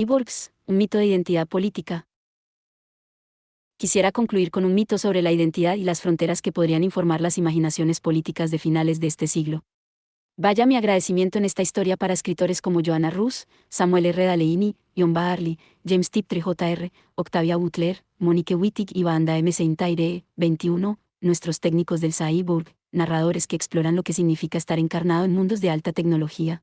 Cyborgs, un mito de identidad política. Quisiera concluir con un mito sobre la identidad y las fronteras que podrían informar las imaginaciones políticas de finales de este siglo. Vaya mi agradecimiento en esta historia para escritores como Joanna Russ, Samuel R. Daleini, John Barley, James Tiptree Jr., Octavia Butler, Monique Wittig y Vanda M. Saint-Cyr, 21, nuestros técnicos del cyborg, narradores que exploran lo que significa estar encarnado en mundos de alta tecnología.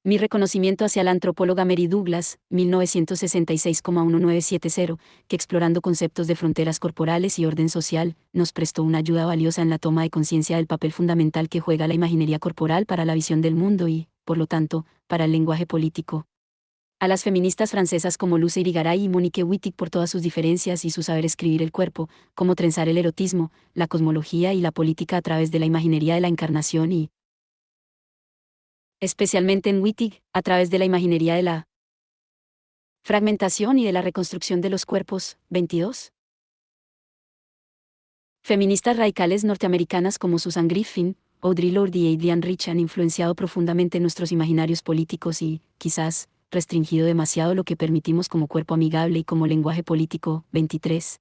Mi reconocimiento hacia la antropóloga Mary Douglas, 1966,1970, que explorando conceptos de fronteras corporales y orden social, nos prestó una ayuda valiosa en la toma de conciencia del papel fundamental que juega la imaginería corporal para la visión del mundo y, por lo tanto, para el lenguaje político. A las feministas francesas como Luce Irigaray y Monique Wittig por todas sus diferencias y su saber escribir el cuerpo, cómo trenzar el erotismo, la cosmología y la política a través de la imaginería de la encarnación y, especialmente en Wittig, a través de la imaginería de la fragmentación y de la reconstrucción de los cuerpos. 22. Feministas radicales norteamericanas como Susan Griffin, Audre Lorde y Adrienne Rich han influenciado profundamente nuestros imaginarios políticos y, quizás, restringido demasiado lo que permitimos como cuerpo amigable y como lenguaje político. 23.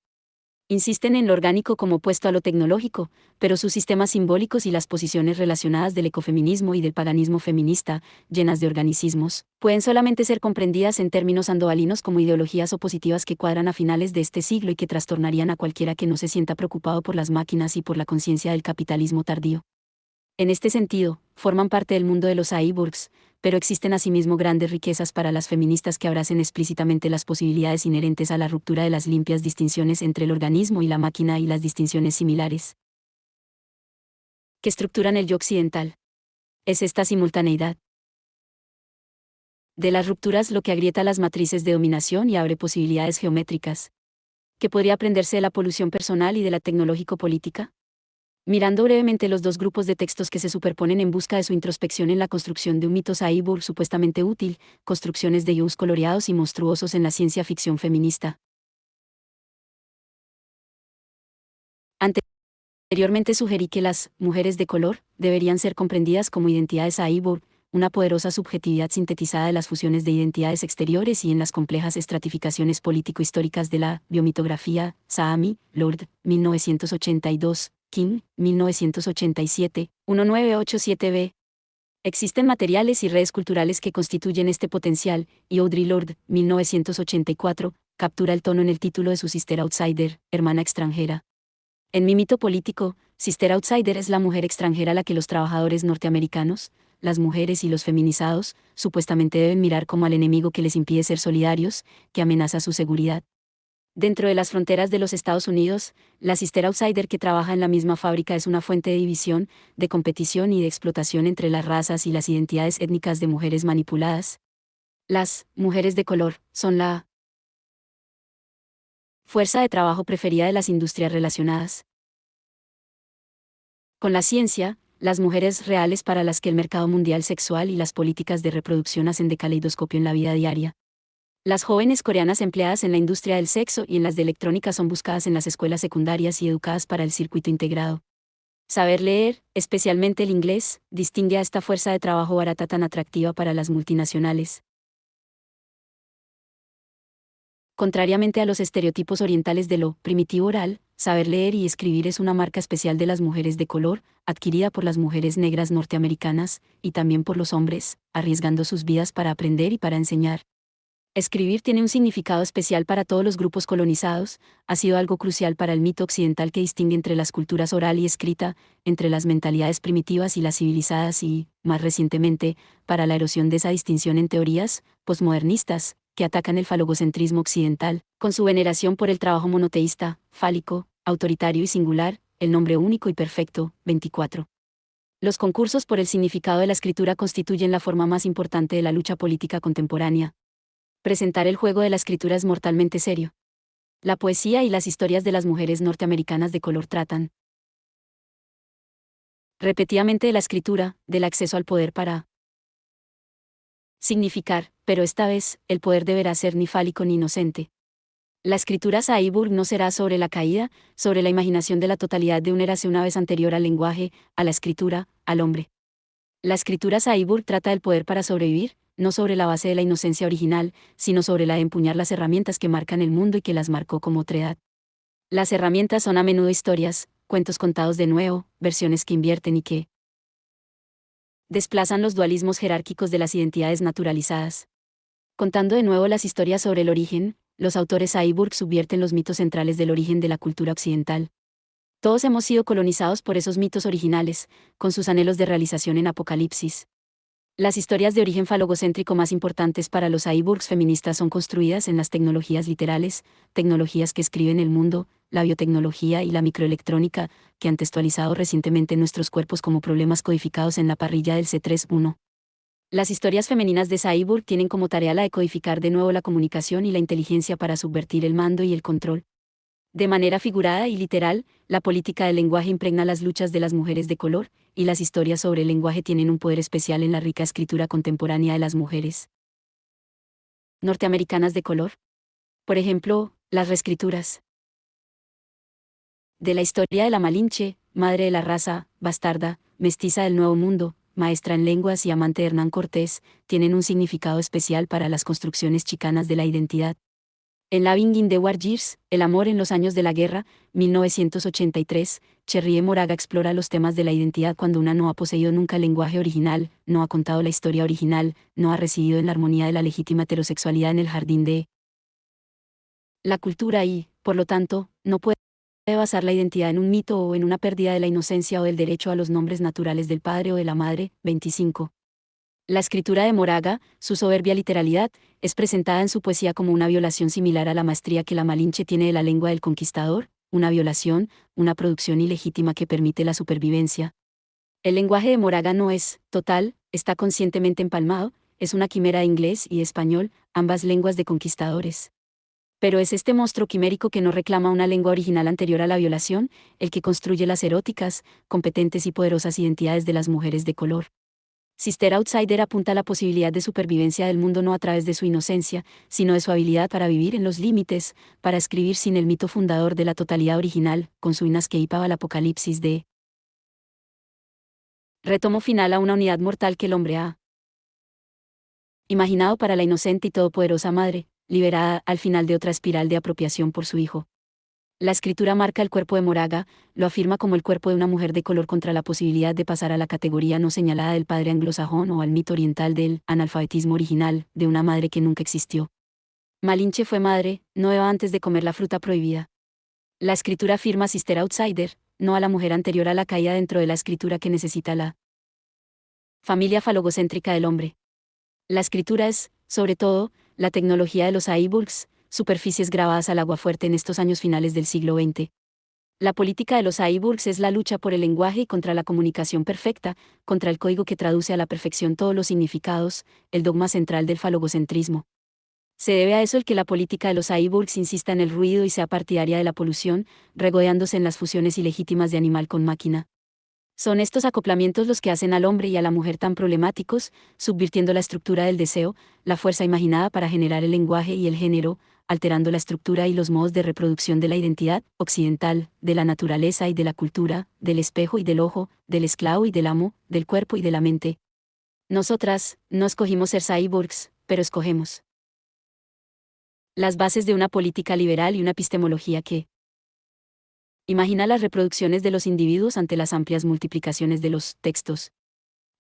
Insisten en lo orgánico como opuesto a lo tecnológico, pero sus sistemas simbólicos y las posiciones relacionadas del ecofeminismo y del paganismo feminista, llenas de organicismos, pueden solamente ser comprendidas en términos andovalinos como ideologías opositivas que cuadran a finales de este siglo y que trastornarían a cualquiera que no se sienta preocupado por las máquinas y por la conciencia del capitalismo tardío. En este sentido, forman parte del mundo de los cyborgs, pero existen asimismo grandes riquezas para las feministas que abracen explícitamente las posibilidades inherentes a la ruptura de las limpias distinciones entre el organismo y la máquina y las distinciones similares que estructuran el yo occidental. Es esta simultaneidad de las rupturas lo que agrieta las matrices de dominación y abre posibilidades geométricas, que podría aprenderse de la polución personal y de la tecnológico-política. Mirando brevemente los dos grupos de textos que se superponen en busca de su introspección en la construcción de un mito cyborg supuestamente útil, construcciones de yous coloreados y monstruosos en la ciencia ficción feminista. Anteriormente sugerí que las mujeres de color deberían ser comprendidas como identidades cyborg, una poderosa subjetividad sintetizada de las fusiones de identidades exteriores y en las complejas estratificaciones político-históricas de la biomitografía. Saami, Lord, 1982. Kim, 1987, 1987b. Existen materiales y redes culturales que constituyen este potencial, y Audre Lorde, 1984, captura el tono en el título de su Sister Outsider, hermana extranjera. En mi mito político, Sister Outsider es la mujer extranjera a la que los trabajadores norteamericanos, las mujeres y los feminizados, supuestamente deben mirar como al enemigo que les impide ser solidarios, que amenaza su seguridad. Dentro de las fronteras de los Estados Unidos, la Sister Outsider que trabaja en la misma fábrica es una fuente de división, de competición y de explotación entre las razas y las identidades étnicas de mujeres manipuladas. Las mujeres de color son la fuerza de trabajo preferida de las industrias relacionadas con la ciencia, las mujeres reales para las que el mercado mundial sexual y las políticas de reproducción hacen de caleidoscopio en la vida diaria. Las jóvenes coreanas empleadas en la industria del sexo y en las de electrónica son buscadas en las escuelas secundarias y educadas para el circuito integrado. Saber leer, especialmente el inglés, distingue a esta fuerza de trabajo barata tan atractiva para las multinacionales. Contrariamente a los estereotipos orientales de lo primitivo oral, saber leer y escribir es una marca especial de las mujeres de color, adquirida por las mujeres negras norteamericanas, y también por los hombres, arriesgando sus vidas para aprender y para enseñar. Escribir tiene un significado especial para todos los grupos colonizados, ha sido algo crucial para el mito occidental que distingue entre las culturas oral y escrita, entre las mentalidades primitivas y las civilizadas y, más recientemente, para la erosión de esa distinción en teorías posmodernistas, que atacan el falogocentrismo occidental, con su veneración por el trabajo monoteísta, fálico, autoritario y singular, el nombre único y perfecto. 24. Los concursos por el significado de la escritura constituyen la forma más importante de la lucha política contemporánea. Presentar el juego de la escritura es mortalmente serio. La poesía y las historias de las mujeres norteamericanas de color tratan repetidamente de la escritura, del acceso al poder para significar, pero esta vez, el poder deberá ser ni fálico ni inocente. La escritura cyborg no será sobre la caída, sobre la imaginación de la totalidad de un érase una vez anterior al lenguaje, a la escritura, al hombre. La escritura cyborg trata del poder para sobrevivir, no sobre la base de la inocencia original, sino sobre la de empuñar las herramientas que marcan el mundo y que las marcó como otredad. Las herramientas son a menudo historias, cuentos contados de nuevo, versiones que invierten y que desplazan los dualismos jerárquicos de las identidades naturalizadas. Contando de nuevo las historias sobre el origen, los autores Aiburg subvierten los mitos centrales del origen de la cultura occidental. Todos hemos sido colonizados por esos mitos originales, con sus anhelos de realización en Apocalipsis. Las historias de origen falogocéntrico más importantes para los Aiburgs feministas son construidas en las tecnologías literales, tecnologías que escriben el mundo, la biotecnología y la microelectrónica, que han textualizado recientemente nuestros cuerpos como problemas codificados en la parrilla del C3.1. Las historias femeninas de Cyborg tienen como tarea la de codificar de nuevo la comunicación y la inteligencia para subvertir el mando y el control. De manera figurada y literal, la política del lenguaje impregna las luchas de las mujeres de color, y las historias sobre el lenguaje tienen un poder especial en la rica escritura contemporánea de las mujeres norteamericanas de color. Por ejemplo, las reescrituras de la historia de la Malinche, madre de la raza, bastarda, mestiza del Nuevo Mundo, maestra en lenguas y amante de Hernán Cortés, tienen un significado especial para las construcciones chicanas de la identidad. En Loving in the War Years, El amor en los años de la guerra, 1983, Cherríe Moraga explora los temas de la identidad cuando una no ha poseído nunca el lenguaje original, no ha contado la historia original, no ha residido en la armonía de la legítima heterosexualidad en el jardín de la cultura y, por lo tanto, no puede basar la identidad en un mito o en una pérdida de la inocencia o del derecho a los nombres naturales del padre o de la madre. 25. La escritura de Moraga, su soberbia literalidad, es presentada en su poesía como una violación similar a la maestría que la Malinche tiene de la lengua del conquistador, una violación, una producción ilegítima que permite la supervivencia. El lenguaje de Moraga no es total, está conscientemente empalmado, es una quimera de inglés y español, ambas lenguas de conquistadores. Pero es este monstruo quimérico que no reclama una lengua original anterior a la violación, el que construye las eróticas, competentes y poderosas identidades de las mujeres de color. Sister Outsider apunta a la posibilidad de supervivencia del mundo no a través de su inocencia, sino de su habilidad para vivir en los límites, para escribir sin el mito fundador de la totalidad original, con su inescapable al apocalipsis de retomo final a una unidad mortal que el hombre ha imaginado para la inocente y todopoderosa madre, liberada al final de otra espiral de apropiación por su hijo. La escritura marca el cuerpo de Moraga, lo afirma como el cuerpo de una mujer de color contra la posibilidad de pasar a la categoría no señalada del padre anglosajón o al mito oriental del analfabetismo original, de una madre que nunca existió. Malinche fue madre, no Eva antes de comer la fruta prohibida. La escritura afirma Sister Outsider, no a la mujer anterior a la caída dentro de la escritura que necesita la familia falogocéntrica del hombre. La escritura es, sobre todo, la tecnología de los iBooks, superficies grabadas al agua fuerte en estos años finales del siglo XX. La política de los iBooks es la lucha por el lenguaje y contra la comunicación perfecta, contra el código que traduce a la perfección todos los significados, el dogma central del falogocentrismo. Se debe a eso el que la política de los iBooks insista en el ruido y sea partidaria de la polución, regodeándose en las fusiones ilegítimas de animal con máquina. Son estos acoplamientos los que hacen al hombre y a la mujer tan problemáticos, subvirtiendo la estructura del deseo, la fuerza imaginada para generar el lenguaje y el género, alterando la estructura y los modos de reproducción de la identidad occidental, de la naturaleza y de la cultura, del espejo y del ojo, del esclavo y del amo, del cuerpo y de la mente. Nosotras, no escogimos ser cyborgs, pero escogemos las bases de una política liberal y una epistemología que imagina las reproducciones de los individuos ante las amplias multiplicaciones de los textos.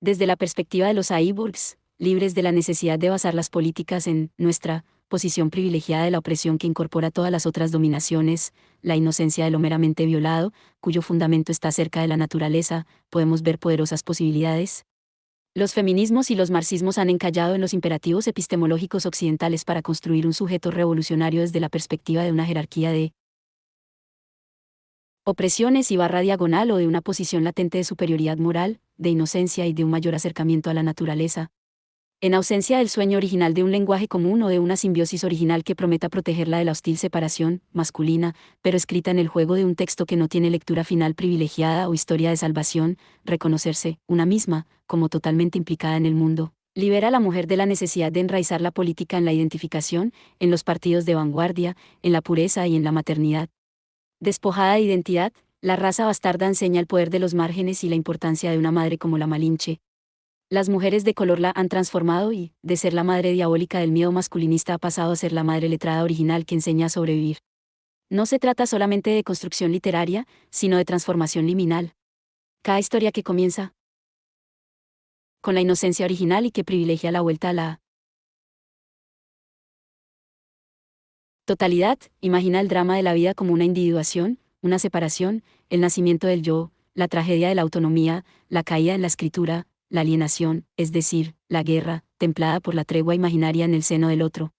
Desde la perspectiva de los cyborgs, libres de la necesidad de basar las políticas en nuestra posición privilegiada de la opresión que incorpora todas las otras dominaciones, la inocencia de lo meramente violado, cuyo fundamento está cerca de la naturaleza, podemos ver poderosas posibilidades. Los feminismos y los marxismos han encallado en los imperativos epistemológicos occidentales para construir un sujeto revolucionario desde la perspectiva de una jerarquía de opresiones y barra diagonal o de una posición latente de superioridad moral, de inocencia y de un mayor acercamiento a la naturaleza. En ausencia del sueño original de un lenguaje común o de una simbiosis original que prometa protegerla de la hostil separación masculina, pero escrita en el juego de un texto que no tiene lectura final privilegiada o historia de salvación, reconocerse, una misma, como totalmente implicada en el mundo, libera a la mujer de la necesidad de enraizar la política en la identificación, en los partidos de vanguardia, en la pureza y en la maternidad. Despojada de identidad, la raza bastarda enseña el poder de los márgenes y la importancia de una madre como la Malinche. Las mujeres de color la han transformado y, de ser la madre diabólica del miedo masculinista, ha pasado a ser la madre letrada original que enseña a sobrevivir. No se trata solamente de construcción literaria, sino de transformación liminal. Cada historia que comienza con la inocencia original y que privilegia la vuelta a la totalidad, imagina el drama de la vida como una individuación, una separación, el nacimiento del yo, la tragedia de la autonomía, la caída en la escritura, la alienación, es decir, la guerra, templada por la tregua imaginaria en el seno del otro.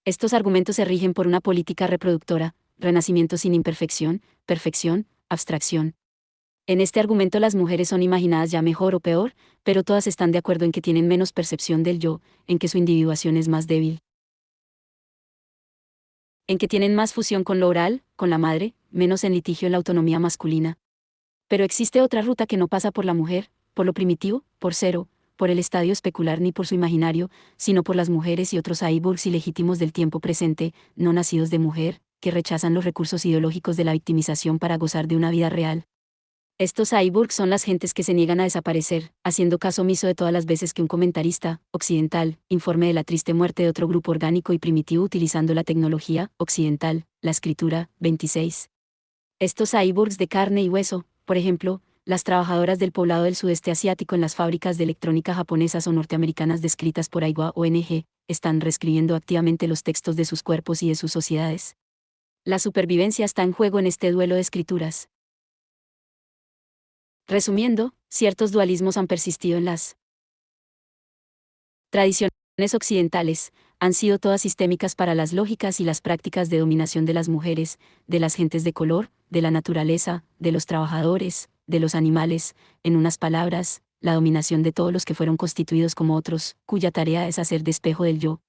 Estos argumentos se rigen por una política reproductora, renacimiento sin imperfección, perfección, abstracción. En este argumento las mujeres son imaginadas ya mejor o peor, pero todas están de acuerdo en que tienen menos percepción del yo, en que su individuación es más débil, en que tienen más fusión con lo oral, con la madre, menos en litigio en la autonomía masculina. Pero existe otra ruta que no pasa por la mujer, por lo primitivo, por cero, por el estadio especular ni por su imaginario, sino por las mujeres y otros cyborgs ilegítimos del tiempo presente, no nacidos de mujer, que rechazan los recursos ideológicos de la victimización para gozar de una vida real. Estos cyborgs son las gentes que se niegan a desaparecer, haciendo caso omiso de todas las veces que un comentarista, occidental, informe de la triste muerte de otro grupo orgánico y primitivo utilizando la tecnología, occidental, la escritura, 26. Estos cyborgs de carne y hueso, por ejemplo, las trabajadoras del poblado del sudeste asiático en las fábricas de electrónica japonesas o norteamericanas descritas por Aiwa ONG, están reescribiendo activamente los textos de sus cuerpos y de sus sociedades. La supervivencia está en juego en este duelo de escrituras. Resumiendo, ciertos dualismos han persistido en las tradiciones occidentales, han sido todas sistémicas para las lógicas y las prácticas de dominación de las mujeres, de las gentes de color, de la naturaleza, de los trabajadores, de los animales, en unas palabras, la dominación de todos los que fueron constituidos como otros, cuya tarea es hacer despejo del yo.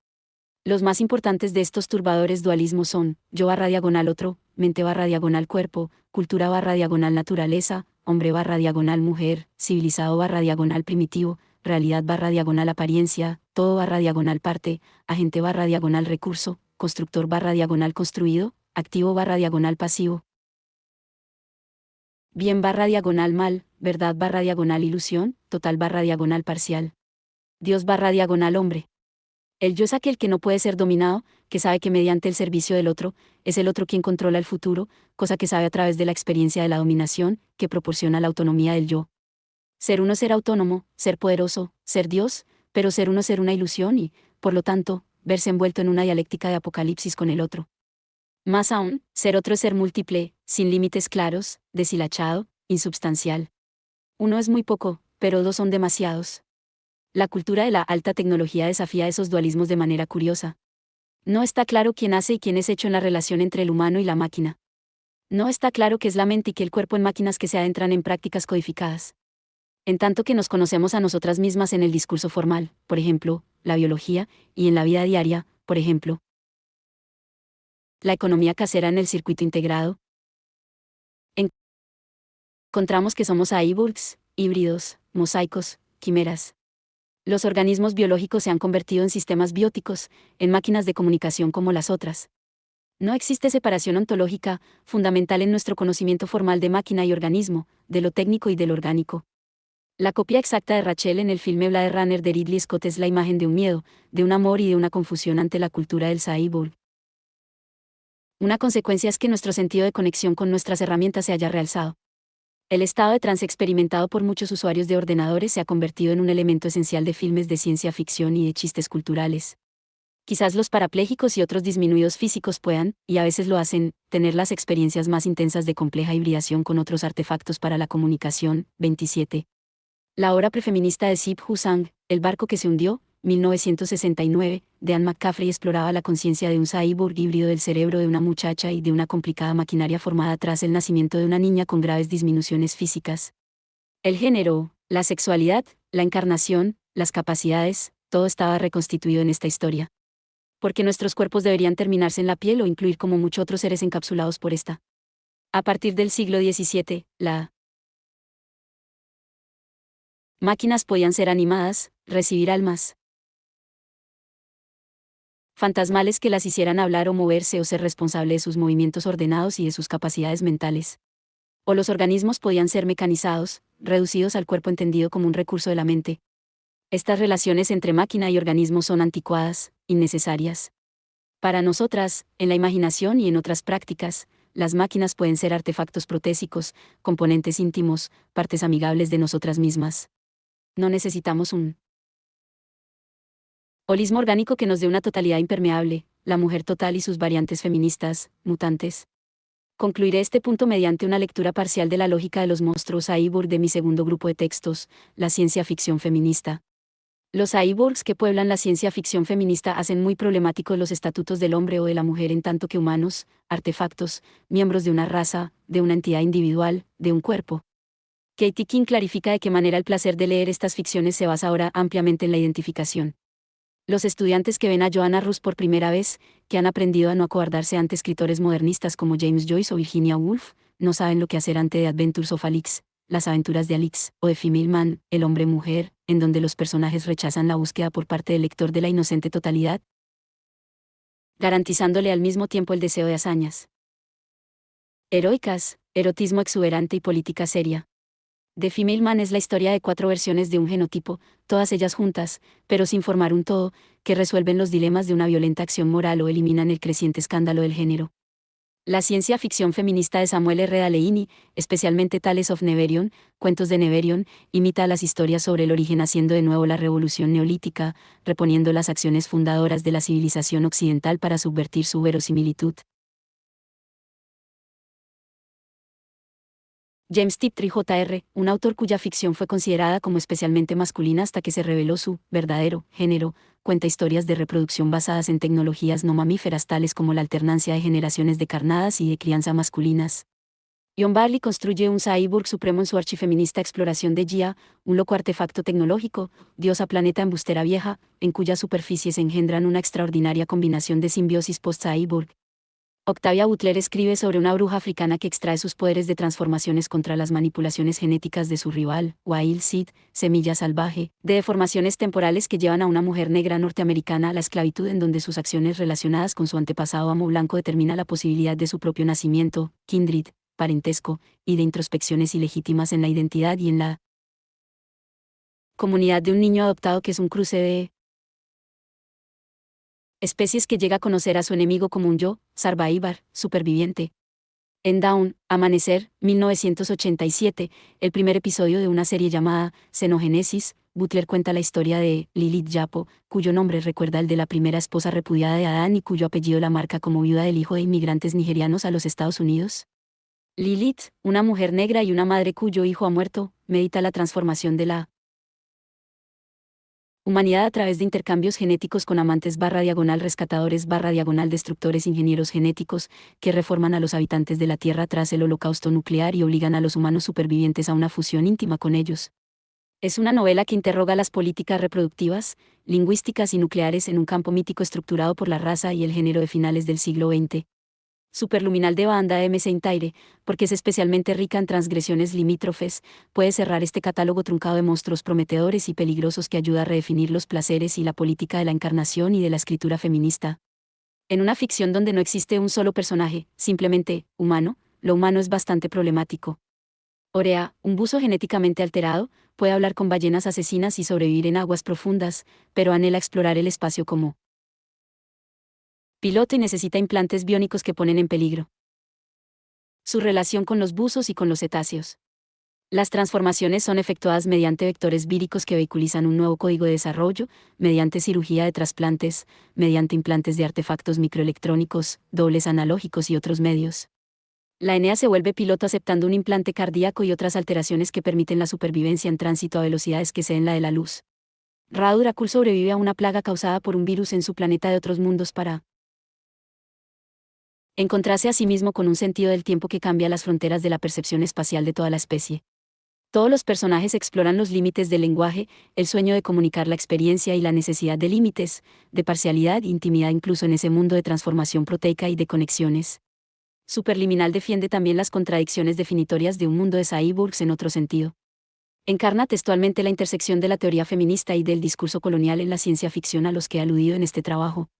Los más importantes de estos turbadores dualismos son, yo barra diagonal otro, mente barra diagonal cuerpo, cultura barra diagonal naturaleza, hombre barra diagonal mujer, civilizado barra diagonal primitivo, realidad barra diagonal apariencia, todo barra diagonal parte, agente barra diagonal recurso, constructor barra diagonal construido, activo barra diagonal pasivo. Bien barra diagonal mal, verdad barra diagonal ilusión, total barra diagonal parcial. Dios barra diagonal hombre. El yo es aquel que no puede ser dominado, que sabe que mediante el servicio del otro, es el otro quien controla el futuro, cosa que sabe a través de la experiencia de la dominación, que proporciona la autonomía del yo. Ser uno ser autónomo, ser poderoso, ser Dios, pero ser uno ser una ilusión y, por lo tanto, verse envuelto en una dialéctica de apocalipsis con el otro. Más aún, ser otro es ser múltiple, sin límites claros, deshilachado, insubstancial. Uno es muy poco, pero dos son demasiados. La cultura de la alta tecnología desafía esos dualismos de manera curiosa. No está claro quién hace y quién es hecho en la relación entre el humano y la máquina. No está claro qué es la mente y qué el cuerpo en máquinas que se adentran en prácticas codificadas. En tanto que nos conocemos a nosotras mismas en el discurso formal, por ejemplo, la biología, y en la vida diaria, por ejemplo, la economía casera en el circuito integrado, encontramos que somos cyborgs, híbridos, mosaicos, quimeras. Los organismos biológicos se han convertido en sistemas bióticos, en máquinas de comunicación como las otras. No existe separación ontológica, fundamental en nuestro conocimiento formal de máquina y organismo, de lo técnico y de lo orgánico. La copia exacta de Rachel en el filme Blade Runner de Ridley Scott es la imagen de un miedo, de un amor y de una confusión ante la cultura del cyborg. Una consecuencia es que nuestro sentido de conexión con nuestras herramientas se haya realzado. El estado de trance experimentado por muchos usuarios de ordenadores se ha convertido en un elemento esencial de filmes de ciencia ficción y de chistes culturales. Quizás los parapléjicos y otros disminuidos físicos puedan, y a veces lo hacen, tener las experiencias más intensas de compleja hibridación con otros artefactos para la comunicación. 27. La obra prefeminista de Sip Husang, El barco que se hundió, 1969, de Anne McCaffrey exploraba la conciencia de un cyborg híbrido del cerebro de una muchacha y de una complicada maquinaria formada tras el nacimiento de una niña con graves disminuciones físicas. El género, la sexualidad, la encarnación, las capacidades, todo estaba reconstituido en esta historia. Porque nuestros cuerpos deberían terminarse en la piel o incluir como muchos otros seres encapsulados por esta. A partir del siglo XVII, la máquinas podían ser animadas, recibir almas fantasmales que las hicieran hablar o moverse o ser responsable de sus movimientos ordenados y de sus capacidades mentales. O los organismos podían ser mecanizados, reducidos al cuerpo entendido como un recurso de la mente. Estas relaciones entre máquina y organismo son anticuadas, innecesarias. Para nosotras, en la imaginación y en otras prácticas, las máquinas pueden ser artefactos protésicos, componentes íntimos, partes amigables de nosotras mismas. No necesitamos un holismo orgánico que nos dé una totalidad impermeable, la mujer total y sus variantes feministas, mutantes. Concluiré este punto mediante una lectura parcial de La lógica de los monstruos cyborg de mi segundo grupo de textos, la ciencia ficción feminista. Los cyborgs que pueblan la ciencia ficción feminista hacen muy problemáticos los estatutos del hombre o de la mujer en tanto que humanos, artefactos, miembros de una raza, de una entidad individual, de un cuerpo. Katie King clarifica de qué manera el placer de leer estas ficciones se basa ahora ampliamente en la identificación. Los estudiantes que ven a Joanna Russ por primera vez, que han aprendido a no acobardarse ante escritores modernistas como James Joyce o Virginia Woolf, no saben lo que hacer ante The Adventures of Alix, las aventuras de Alix, o de Female Man, el hombre-mujer, en donde los personajes rechazan la búsqueda por parte del lector de la inocente totalidad, garantizándole al mismo tiempo el deseo de hazañas heroicas, erotismo exuberante y política seria. The Female Man es la historia de 4 versiones de un genotipo, todas ellas juntas, pero sin formar un todo, que resuelven los dilemas de una violenta acción moral o eliminan el creciente escándalo del género. La ciencia ficción feminista de Samuel R. Allegheny, especialmente Tales of Neverion, Cuentos de Neverion, imita las historias sobre el origen haciendo de nuevo la revolución neolítica, reponiendo las acciones fundadoras de la civilización occidental para subvertir su verosimilitud. James Tiptree Jr., un autor cuya ficción fue considerada como especialmente masculina hasta que se reveló su verdadero género, cuenta historias de reproducción basadas en tecnologías no mamíferas tales como la alternancia de generaciones de carnadas y de crianza masculinas. John Barley construye un cyborg supremo en su archifeminista exploración de Gia, un loco artefacto tecnológico, diosa planeta embustera vieja, en cuya superficie se engendran una extraordinaria combinación de simbiosis post-cyborg. Octavia Butler escribe sobre una bruja africana que extrae sus poderes de transformaciones contra las manipulaciones genéticas de su rival, Wild Seed, semilla salvaje, de deformaciones temporales que llevan a una mujer negra norteamericana a la esclavitud en donde sus acciones relacionadas con su antepasado amo blanco determina la posibilidad de su propio nacimiento, kindred, parentesco, y de introspecciones ilegítimas en la identidad y en la comunidad de un niño adoptado que es un cruce de especies que llega a conocer a su enemigo como un yo, Sarvaivar, superviviente. En Dawn, Amanecer, 1987, el primer episodio de una serie llamada Xenogénesis, Butler cuenta la historia de Lilith Yapo, cuyo nombre recuerda el de la primera esposa repudiada de Adán y cuyo apellido la marca como viuda del hijo de inmigrantes nigerianos a los Estados Unidos. Lilith, una mujer negra y una madre cuyo hijo ha muerto, medita la transformación de la humanidad a través de intercambios genéticos con amantes / rescatadores / destructores ingenieros genéticos, que reforman a los habitantes de la Tierra tras el holocausto nuclear y obligan a los humanos supervivientes a una fusión íntima con ellos. Es una novela que interroga las políticas reproductivas, lingüísticas y nucleares en un campo mítico estructurado por la raza y el género de finales del siglo XX. Superluminal de banda M. Saint-Aire, porque es especialmente rica en transgresiones limítrofes, puede cerrar este catálogo truncado de monstruos prometedores y peligrosos que ayuda a redefinir los placeres y la política de la encarnación y de la escritura feminista. En una ficción donde no existe un solo personaje, simplemente humano, lo humano es bastante problemático. Orea, un buzo genéticamente alterado, puede hablar con ballenas asesinas y sobrevivir en aguas profundas, pero anhela explorar el espacio como piloto y necesita implantes biónicos que ponen en peligro su relación con los buzos y con los cetáceos. Las transformaciones son efectuadas mediante vectores víricos que vehiculizan un nuevo código de desarrollo, mediante cirugía de trasplantes, mediante implantes de artefactos microelectrónicos, dobles analógicos y otros medios. La Enea se vuelve piloto aceptando un implante cardíaco y otras alteraciones que permiten la supervivencia en tránsito a velocidades que exceden la de la luz. Ra Dracul sobrevive a una plaga causada por un virus en su planeta de otros mundos para encontrarse a sí mismo con un sentido del tiempo que cambia las fronteras de la percepción espacial de toda la especie. Todos los personajes exploran los límites del lenguaje, el sueño de comunicar la experiencia y la necesidad de límites, de parcialidad e intimidad incluso en ese mundo de transformación proteica y de conexiones. Superliminal defiende también las contradicciones definitorias de un mundo de cyborgs en otro sentido. Encarna textualmente la intersección de la teoría feminista y del discurso colonial en la ciencia ficción a los que he aludido en este trabajo.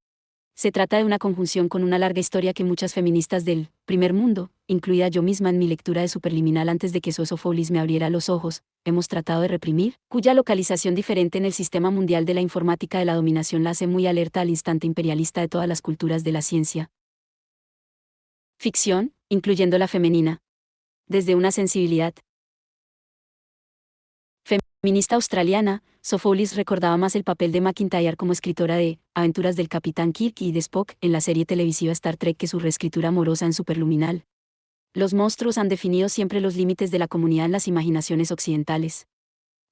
Se trata de una conjunción con una larga historia que muchas feministas del primer mundo, incluida yo misma en mi lectura de Superliminal antes de que Sosofoulis me abriera los ojos, hemos tratado de reprimir, cuya localización diferente en el sistema mundial de la informática de la dominación la hace muy alerta al instante imperialista de todas las culturas de la ciencia ficción, incluyendo la femenina. Desde una sensibilidad feminista australiana, Sofoulis recordaba más el papel de McIntyre como escritora de Aventuras del Capitán Kirk y de Spock en la serie televisiva Star Trek que su reescritura amorosa en Superluminal. Los monstruos han definido siempre los límites de la comunidad en las imaginaciones occidentales.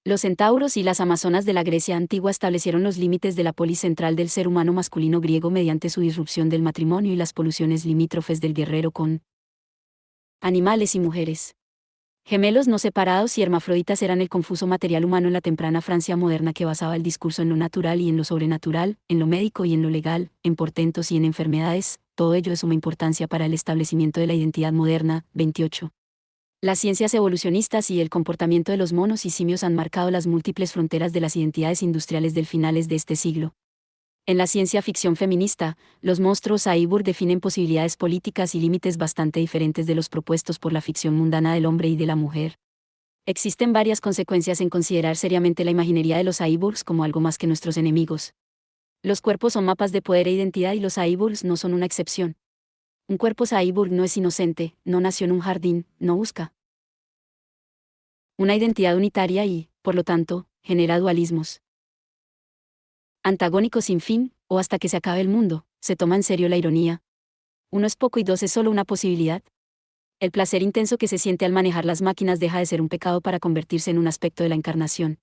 Los centauros y las amazonas de la Grecia antigua establecieron los límites de la polis central del ser humano masculino griego mediante su disrupción del matrimonio y las poluciones limítrofes del guerrero con animales y mujeres. Gemelos no separados y hermafroditas eran el confuso material humano en la temprana Francia moderna que basaba el discurso en lo natural y en lo sobrenatural, en lo médico y en lo legal, en portentos y en enfermedades, todo ello de suma importancia para el establecimiento de la identidad moderna. 28. Las ciencias evolucionistas y el comportamiento de los monos y simios han marcado las múltiples fronteras de las identidades industriales del finales de este siglo. En la ciencia ficción feminista, los monstruos cyborg definen posibilidades políticas y límites bastante diferentes de los propuestos por la ficción mundana del hombre y de la mujer. Existen varias consecuencias en considerar seriamente la imaginería de los cyborgs como algo más que nuestros enemigos. Los cuerpos son mapas de poder e identidad y los cyborgs no son una excepción. Un cuerpo cyborg no es inocente, no nació en un jardín, no busca una identidad unitaria y, por lo tanto, genera dualismos antagónicos sin fin, o hasta que se acabe el mundo. Se toma en serio la ironía. Uno es poco y dos es solo una posibilidad. El placer intenso que se siente al manejar las máquinas deja de ser un pecado para convertirse en un aspecto de la encarnación.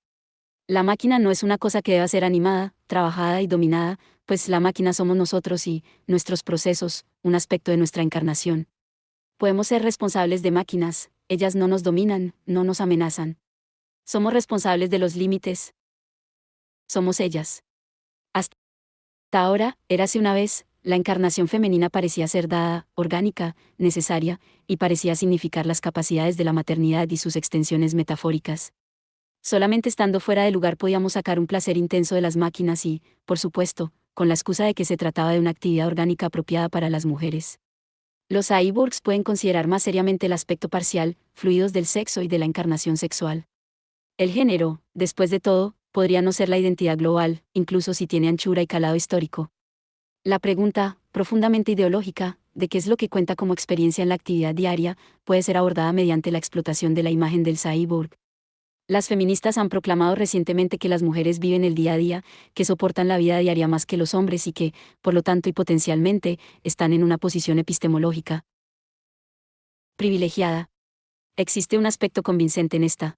La máquina no es una cosa que deba ser animada, trabajada y dominada, pues la máquina somos nosotros y, nuestros procesos, un aspecto de nuestra encarnación. Podemos ser responsables de máquinas, ellas no nos dominan, no nos amenazan. Somos responsables de los límites. Somos ellas. Hasta ahora, érase una vez, la encarnación femenina parecía ser dada, orgánica, necesaria, y parecía significar las capacidades de la maternidad y sus extensiones metafóricas. Solamente estando fuera de lugar podíamos sacar un placer intenso de las máquinas y, por supuesto, con la excusa de que se trataba de una actividad orgánica apropiada para las mujeres. Los cyborgs pueden considerar más seriamente el aspecto parcial, fluidos del sexo y de la encarnación sexual. El género, después de todo, podría no ser la identidad global, incluso si tiene anchura y calado histórico. La pregunta, profundamente ideológica, de qué es lo que cuenta como experiencia en la actividad diaria, puede ser abordada mediante la explotación de la imagen del cyborg. Las feministas han proclamado recientemente que las mujeres viven el día a día, que soportan la vida diaria más que los hombres y que, por lo tanto y potencialmente, están en una posición epistemológica privilegiada. Existe un aspecto convincente en esta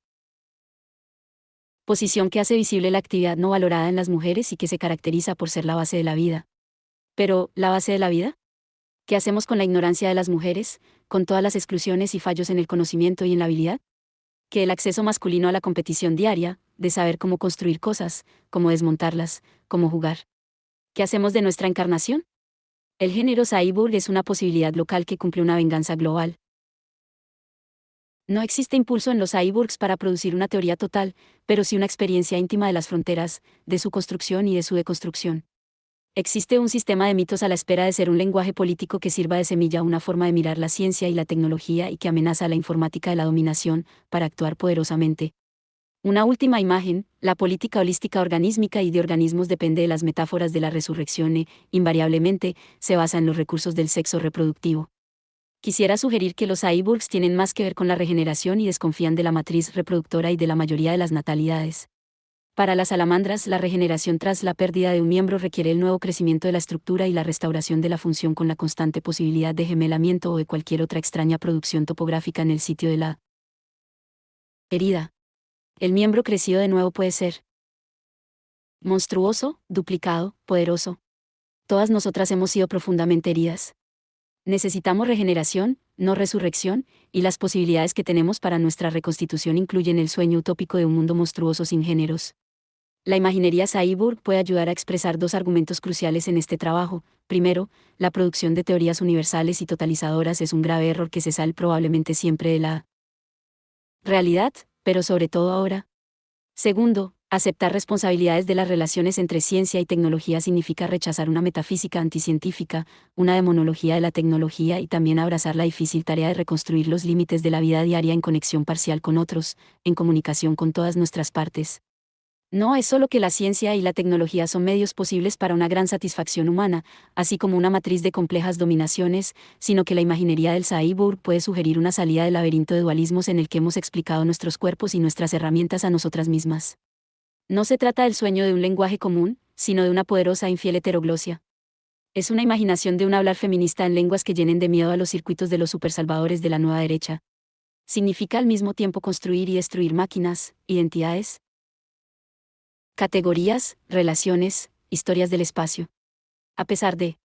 posición que hace visible la actividad no valorada en las mujeres y que se caracteriza por ser la base de la vida. Pero, ¿la base de la vida? ¿Qué hacemos con la ignorancia de las mujeres, con todas las exclusiones y fallos en el conocimiento y en la habilidad? Que el acceso masculino a la competición diaria, de saber cómo construir cosas, cómo desmontarlas, cómo jugar. ¿Qué hacemos de nuestra encarnación? El género cyborg es una posibilidad local que cumple una venganza global. No existe impulso en los cyborgs para producir una teoría total, pero sí una experiencia íntima de las fronteras, de su construcción y de su deconstrucción. Existe un sistema de mitos a la espera de ser un lenguaje político que sirva de semilla a una forma de mirar la ciencia y la tecnología y que amenaza a la informática de la dominación, para actuar poderosamente. Una última imagen, la política holística organísmica y de organismos depende de las metáforas de la resurrección e, invariablemente, se basa en los recursos del sexo reproductivo. Quisiera sugerir que los cyborgs tienen más que ver con la regeneración y desconfían de la matriz reproductora y de la mayoría de las natalidades. Para las salamandras, la regeneración tras la pérdida de un miembro requiere el nuevo crecimiento de la estructura y la restauración de la función con la constante posibilidad de gemelamiento o de cualquier otra extraña producción topográfica en el sitio de la herida. El miembro crecido de nuevo puede ser monstruoso, duplicado, poderoso. Todas nosotras hemos sido profundamente heridas. Necesitamos regeneración, no resurrección, y las posibilidades que tenemos para nuestra reconstitución incluyen el sueño utópico de un mundo monstruoso sin géneros. La imaginería cyborg puede ayudar a expresar dos argumentos cruciales en este trabajo. Primero, la producción de teorías universales y totalizadoras es un grave error que se sale probablemente siempre de la realidad, pero sobre todo ahora. Segundo, Aceptar responsabilidades de las relaciones entre ciencia y tecnología significa rechazar una metafísica anticientífica, una demonología de la tecnología y también abrazar la difícil tarea de reconstruir los límites de la vida diaria en conexión parcial con otros, en comunicación con todas nuestras partes. No es solo que la ciencia y la tecnología son medios posibles para una gran satisfacción humana, así como una matriz de complejas dominaciones, sino que la imaginería del cyborg puede sugerir una salida del laberinto de dualismos en el que hemos explicado nuestros cuerpos y nuestras herramientas a nosotras mismas. No se trata del sueño de un lenguaje común, sino de una poderosa e infiel heteroglosia. Es una imaginación de un hablar feminista en lenguas que llenen de miedo a los circuitos de los supersalvadores de la nueva derecha. Significa al mismo tiempo construir y destruir máquinas, identidades, categorías, relaciones, historias del espacio. A pesar de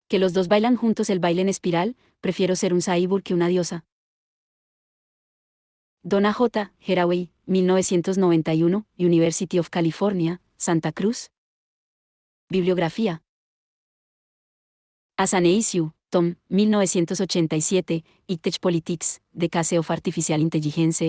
que los dos bailan juntos el baile en espiral, prefiero ser un cyborg que una diosa. Donna J. Haraway, 1991, University of California, Santa Cruz. Bibliografía. Asaneisiu, Tom, 1987, Tech Politics, The Case of Artificial Intelligence,